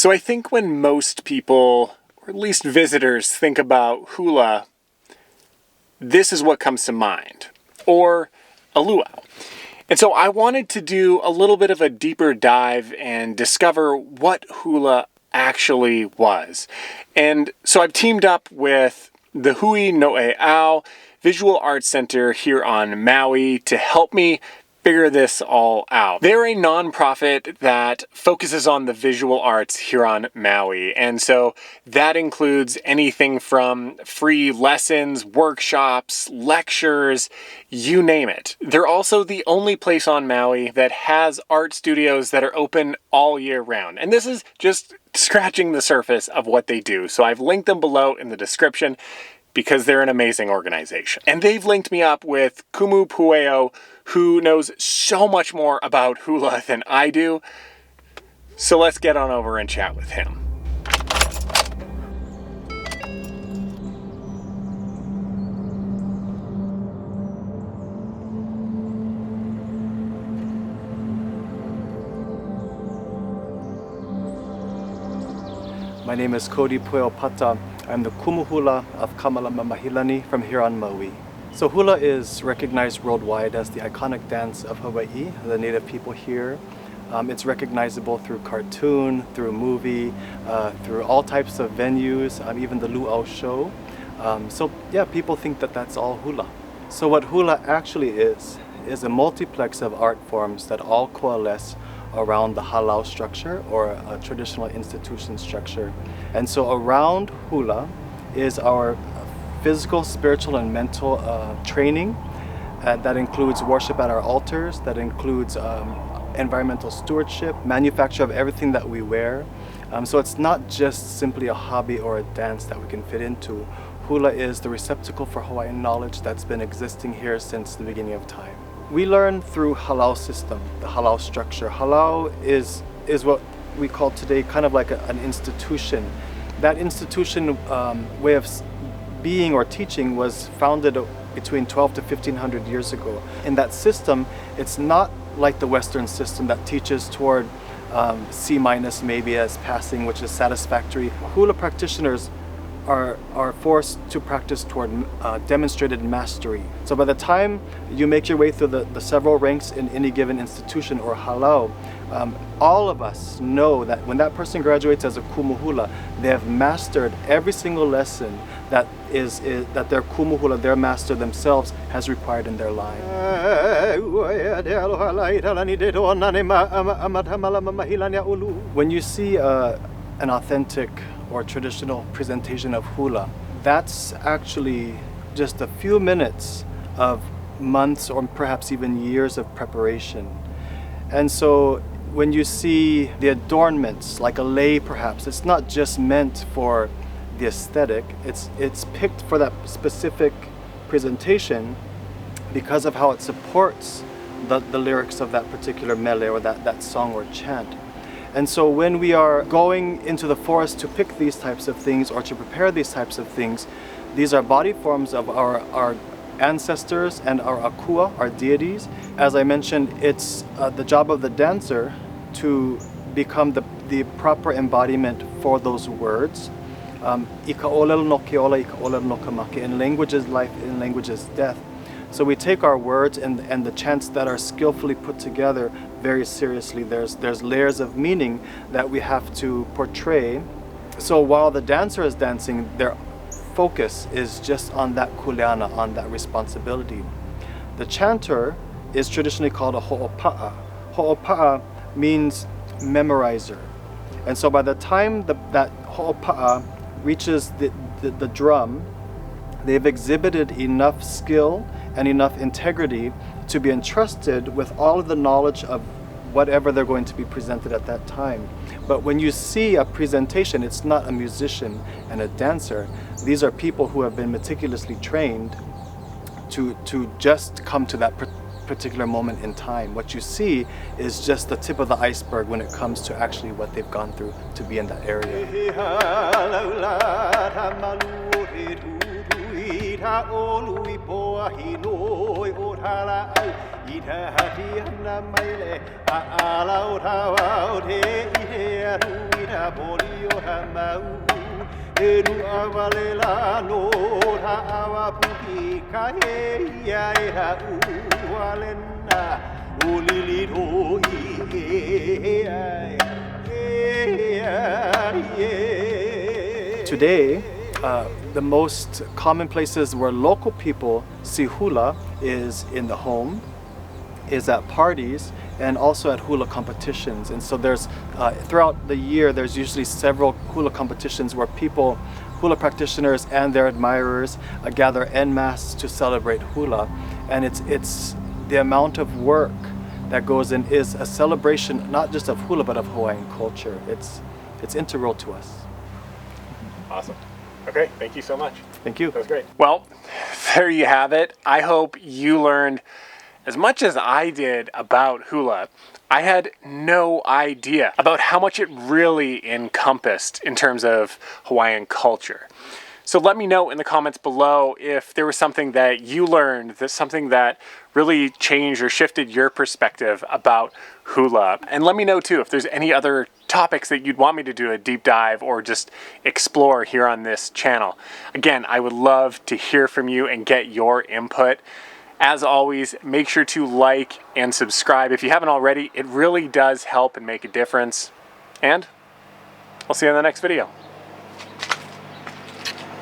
So I think when most people, or at least visitors, think about hula, this is what comes to mind, or a luau. And so I wanted to do a little bit of a deeper dive and discover what hula actually was. And so I've teamed up with the Hui No'e'au Visual Arts Center here on Maui to help me figure this all out. They're a nonprofit that focuses on the visual arts here on Maui. And so that includes anything from free lessons, workshops, lectures, you name it. They're also the only place on Maui that has art studios that are open all year round. And this is just scratching the surface of what they do. So I've linked them below in the description because they're an amazing organization. And they've linked me up with Kumu Pueo, who knows so much more about hula than I do. So let's get on over and chat with him. My name is Cody Pueo Pata. I'm the Kumu Hula of Malama Mahilani from here on Maui. So hula is recognized worldwide as the iconic dance of Hawaii, the native people here. It's recognizable through cartoon, through movie, through all types of venues, even the luau show. So yeah, people think that that's all hula. So what hula actually is a multiplex of art forms that all coalesce around the Hālau structure, or a traditional institution structure. And so around hula is our physical, spiritual, and mental training. That includes worship at our altars, that includes environmental stewardship, manufacture of everything that we wear. So it's not just simply a hobby or a dance that we can fit into. Hula is the receptacle for Hawaiian knowledge that's been existing here since the beginning of time. We learn through Hālau system, the Hālau structure. Hālau is what we call today kind of like an institution. That institution way of being or teaching was founded between 12 to 1500 years ago. In that system, it's not like the Western system that teaches toward C- maybe as passing, which is satisfactory. Hula practitioners are forced to practice toward demonstrated mastery. So by the time you make your way through the several ranks in any given institution or Hālau, all of us know that when that person graduates as a Kumu Hula, they have mastered every single lesson that their Kumu Hula, their master themselves, has required in their life. When you see an authentic or traditional presentation of hula, that's actually just a few minutes of months or perhaps even years of preparation. And so when you see the adornments, like a lei perhaps, it's not just meant for the aesthetic, it's picked for that specific presentation because of how it supports the lyrics of that particular mele or that song or chant. And so when we are going into the forest to pick these types of things or to prepare these types of things, these are body forms of our ancestors and our akua, our deities. As I mentioned, it's the job of the dancer to become the proper embodiment for those words. Ika olel no keola, ika olel no kamake. In language is life, in language is death. So we take our words and the chants that are skillfully put together very seriously. There's layers of meaning that we have to portray. So while the dancer is dancing, their focus is just on that kuleana, on that responsibility. The chanter is traditionally called a ho'opa'a. Ho'opa'a means memorizer. And so by the time that ho'opa'a reaches the drum, they've exhibited enough skill and enough integrity to be entrusted with all of the knowledge of whatever they're going to be presented at that time. But when you see a presentation, it's not a musician and a dancer. These are people who have been meticulously trained to just come to that particular moment in time. What you see is just the tip of the iceberg when it comes to actually what they've gone through to be in that area. ta olu I poa hinoi o hala au I ta hati ana mai le a ala o ta wau te I he aru I ta poli o ta mau E nu awale la no ta awa puki ka he ia e ha uwale na o lili do Today, the most common places where local people see hula is in the home, is at parties, and also at hula competitions. And so there's, throughout the year, there's usually several hula competitions where people, hula practitioners and their admirers gather en masse to celebrate hula. And it's the amount of work that goes in is a celebration not just of hula but of Hawaiian culture. It's integral to us. Awesome. Okay, thank you so much. Thank you. That was great. Well, there you have it. I hope you learned as much as I did about hula. I had no idea about how much it really encompassed in terms of Hawaiian culture. So let me know in the comments below if there was something that you learned, that's something that really changed or shifted your perspective about hula. And let me know too if there's any other topics that you'd want me to do a deep dive or just explore here on this channel. Again, I would love to hear from you and get your input. As always, make sure to like and subscribe if you haven't already. It really does help and make a difference. And I'll see you in the next video.